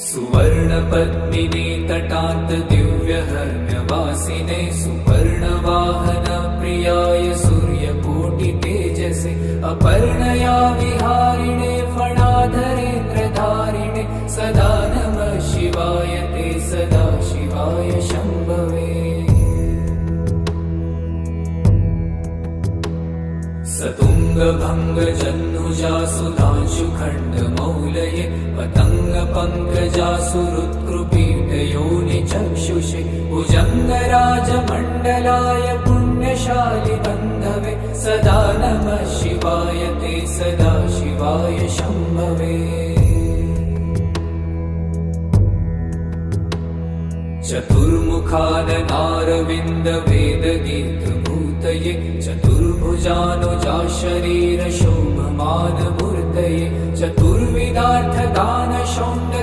सुवर्णपद्मिने तटान्त दिव्यहर्म्यवासिने सुपर्णवाहन प्रियाय सूर्यकोटितेजसे अपर्णया विहारिणे फणाधरेन्द्रधारिणे सदा नमः शिवाय ते सदा शिवाय शम्भवे। सतुङ्गभङ्गजह्नुजा सुधांशुखण्डमौलये पतङ्गपङ्कजासुहृत्कृपीठयोनिचक्षुषे भुजङ्गराजमण्डलाय पुण्यशालिबन्धवे सदा नमः शिवाय ते सदा शिवाय शम्भवे। चतुर्मुखाननारविन्दवेदगीतभूतये चतुर्भुजानुजा शरीरशोभमानमूर्तये चतुर्विधार्थदानशौण्ड